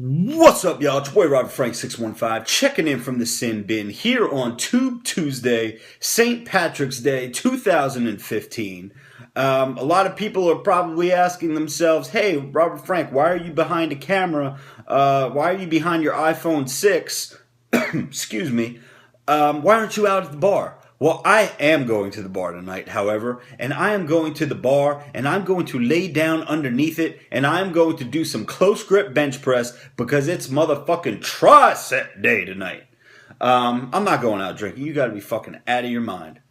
What's up, y'all? It's boy Robert Frank 615 checking in from the Sin Bin here on Tube Tuesday, St. Patrick's Day 2015. A lot of people are probably asking themselves, hey, Robert Frank, why are you behind a camera? Why are you behind your iPhone 6? Excuse me. Why aren't you out at the bar? Well, I am going to the bar tonight, however, and I am going to the bar and I'm going to lay down underneath it and I'm going to do some close grip bench press because it's motherfucking tricep day tonight. I'm not going out drinking. You gotta be fucking out of your mind.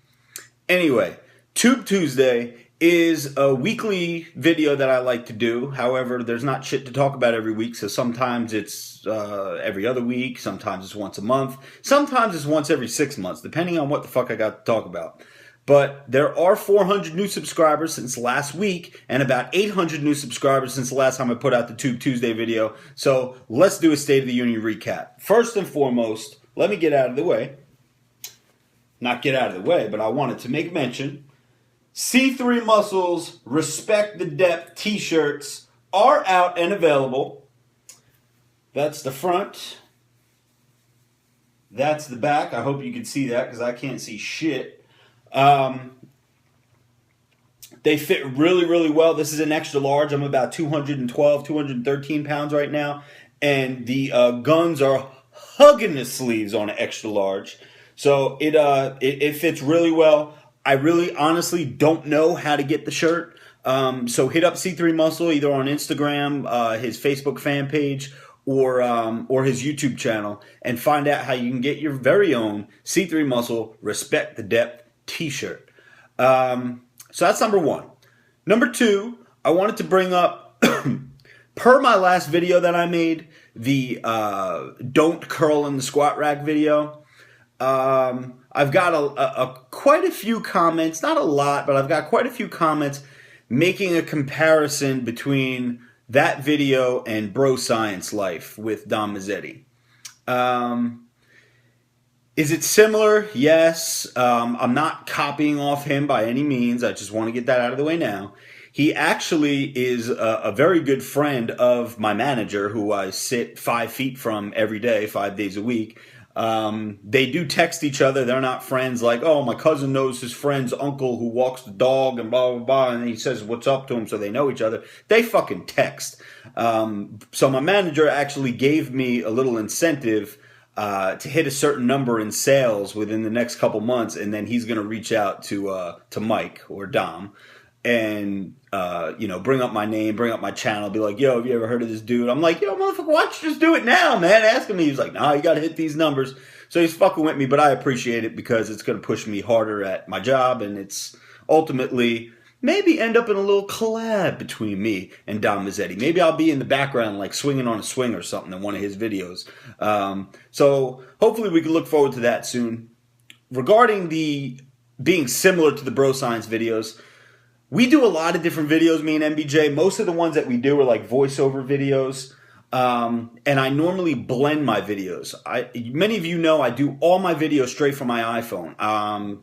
Anyway, Tube Tuesday is a weekly video that I like to do. However, there's not shit to talk about every week, so sometimes it's every other week, sometimes it's once a month, sometimes it's once every 6 months, depending on what the fuck I got to talk about. But there are 400 new subscribers since last week, and about 800 new subscribers since the last time I put out the Tube Tuesday video, so let's do a State of the Union recap. First and foremost, let me get out of the way. Not get out of the way, but I wanted to make mention C3muscle's Respect the Depth t-shirts are out and available. That's the front. That's the back. I hope you can see that because I can't see shit. They fit really, really well. This is an extra large. I'm about 212, 213 pounds right now. And the guns are hugging the sleeves on an extra large. So it fits really well. I really honestly don't know how to get the shirt. So hit up C3muscle either on Instagram, his Facebook fan page, or his YouTube channel and find out how you can get your very own C3muscle Respect the Depth t-shirt. So that's number one. Number two, I wanted to bring up, per my last video that I made, the don't curl in the squat rack video. I've got quite a few comments, not a lot, but I've got quite a few comments making a comparison between that video and Broscience Life with Dom Mazzetti. Is it similar? Yes. I'm not copying off him by any means. I just want to get that out of the way now. He actually is a very good friend of my manager, who I sit 5 feet from every day, 5 days a week. They do text each other. They're not friends like, oh, my cousin knows his friend's uncle who walks the dog and blah, blah, blah, and he says what's up to him, so they know each other. They fucking text. So my manager actually gave me a little incentive to hit a certain number in sales within the next couple months, and then he's going to reach out to Mike or Dom and bring up my name, bring up my channel, be like, yo, have you ever heard of this dude? I'm like, yo, motherfucker, why don't you just do it now, man? Asking me. He's like, nah, you got to hit these numbers. So he's fucking with me, but I appreciate it because it's going to push me harder at my job, and it's ultimately maybe end up in a little collab between me and Dom Mazzetti. Maybe I'll be in the background like swinging on a swing or something in one of his videos. So hopefully we can look forward to that soon. Regarding the being similar to the Broscience videos, we do a lot of different videos, me and MBJ. Most of the ones that we do are like voiceover videos. And I normally blend my videos. Many of you know I do all my videos straight from my iPhone.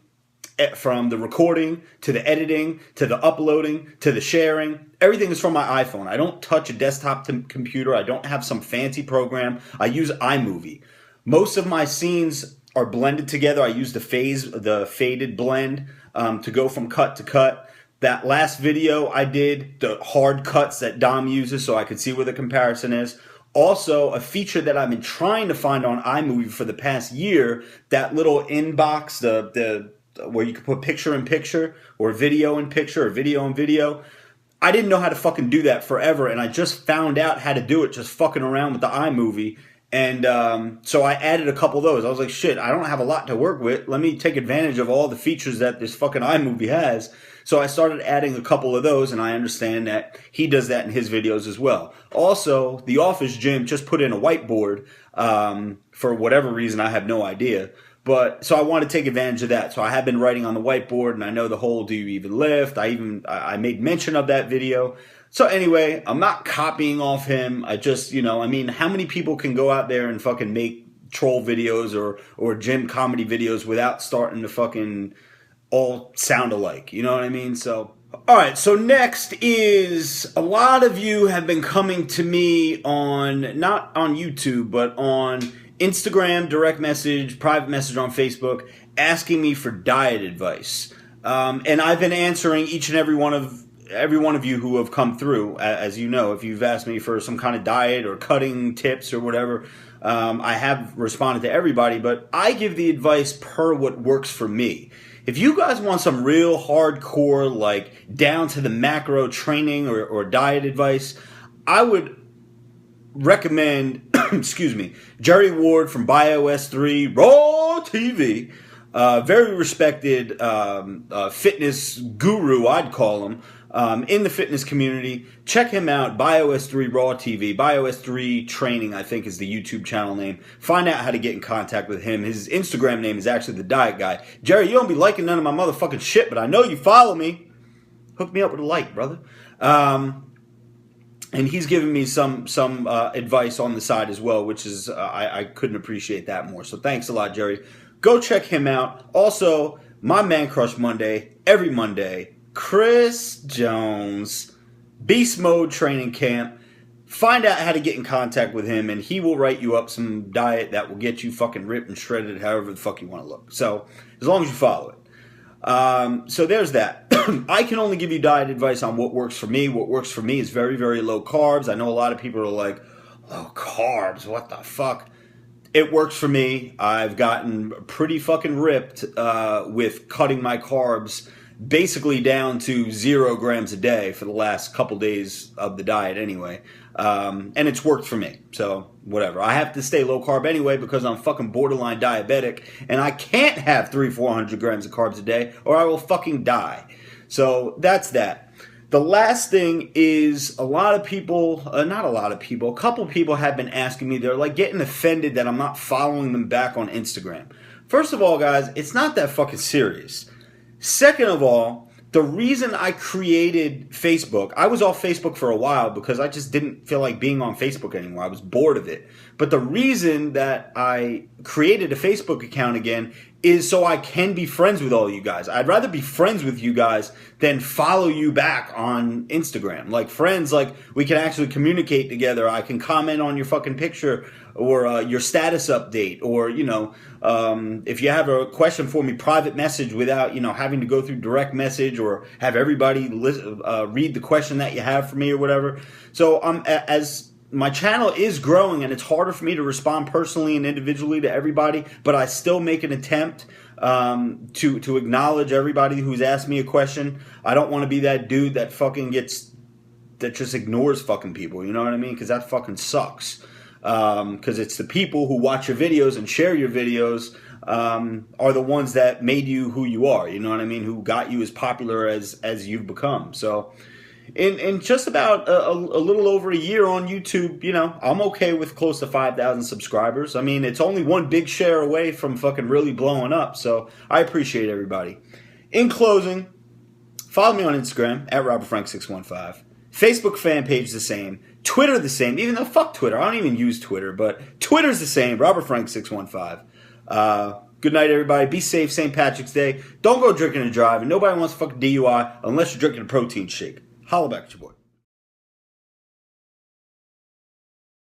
From the recording, to the editing, to the uploading, to the sharing. Everything is from my iPhone. I don't touch a desktop computer. I don't have some fancy program. I use iMovie. Most of my scenes are blended together. I use the faded blend to go from cut to cut. That last video I did, the hard cuts that Dom uses so I could see where the comparison is. Also, a feature that I've been trying to find on iMovie for the past year, that little inbox, the where you can put picture in picture or video in picture or video in video. I didn't know how to fucking do that forever, and I just found out how to do it just fucking around with the iMovie. And so I added a couple of those. I was like, shit, I don't have a lot to work with. Let me take advantage of all the features that this fucking iMovie has. So I started adding a couple of those, and I understand that he does that in his videos as well. Also, the office gym just put in a whiteboard for whatever reason. I have no idea. But so I want to take advantage of that. So I have been writing on the whiteboard, and I know the whole "Do you even lift?" I made mention of that video. So anyway, I'm not copying off him. I just, how many people can go out there and fucking make troll videos or gym comedy videos without starting to fucking all sound alike? You know what I mean? So All right, so next is a lot of you have been coming to me on, not on YouTube, but on Instagram, direct message, private message on Facebook, asking me for diet advice. And I've been answering each and every one of you who have come through. As you know, if you've asked me for some kind of diet or cutting tips or whatever, I have responded to everybody, but I give the advice per what works for me. If you guys want some real hardcore, like down to the macro training or diet advice, I would recommend, excuse me, Jerry Ward from BioS3 Raw TV. Very respected fitness guru, I'd call him, in the fitness community. Check him out, BioS3 Raw TV. BioS3 Training, I think, is the YouTube channel name. Find out how to get in contact with him. His Instagram name is actually The Diet Guy. Jerry, you don't be liking none of my motherfucking shit, but I know you follow me. Hook me up with a like, brother. And he's giving me some advice on the side as well, which is, I couldn't appreciate that more. So thanks a lot, Jerry. Go check him out. Also, my Man Crush Monday, every Monday, Chris Jones, Beast Mode Training Camp. Find out how to get in contact with him, and he will write you up some diet that will get you fucking ripped and shredded however the fuck you want to look. So, as long as you follow it. So there's that. I can only give you diet advice on what works for me. What works for me is very, very low carbs. I know a lot of people are like, low carbs, what the fuck? It works for me. I've gotten pretty fucking ripped with cutting my carbs basically down to 0 grams a day for the last couple days of the diet anyway. And it's worked for me. So whatever. I have to stay low carb anyway because I'm fucking borderline diabetic and I can't have 300-400 grams of carbs a day or I will fucking die. So that's that. The last thing is a lot of people, not a lot of people, a couple people have been asking me, they're like getting offended that I'm not following them back on Instagram. First of all, guys, it's not that fucking serious. Second of all, the reason I created Facebook, I was off Facebook for a while because I just didn't feel like being on Facebook anymore. I was bored of it. But the reason that I created a Facebook account again is so I can be friends with all you guys. I'd rather be friends with you guys than follow you back on Instagram. Like friends, like we can actually communicate together. I can comment on your fucking picture or your status update, or, you know, if you have a question for me, private message without, you know, having to go through direct message or have everybody read the question that you have for me or whatever. So as my channel is growing and it's harder for me to respond personally and individually to everybody, but I still make an attempt to acknowledge everybody who's asked me a question. I don't want to be that dude that fucking that just ignores fucking people, you know what I mean? Because that fucking sucks. Because it's the people who watch your videos and share your videos are the ones that made you who you are, you know what I mean? Who got you as popular as you've become. So in just about a little over a year on YouTube, you know, I'm okay with close to 5,000 subscribers. I mean, it's only one big share away from fucking really blowing up. So I appreciate everybody. In closing, follow me on Instagram at RobertFrank615. Facebook fan page the same. Twitter the same. Even though fuck Twitter. I don't even use Twitter, but Twitter's the same. RobertFrank615. Good night, everybody. Be safe. St. Patrick's Day. Don't go drinking and driving. Nobody wants to fucking DUI unless you're drinking a protein shake. Holla back at your boy.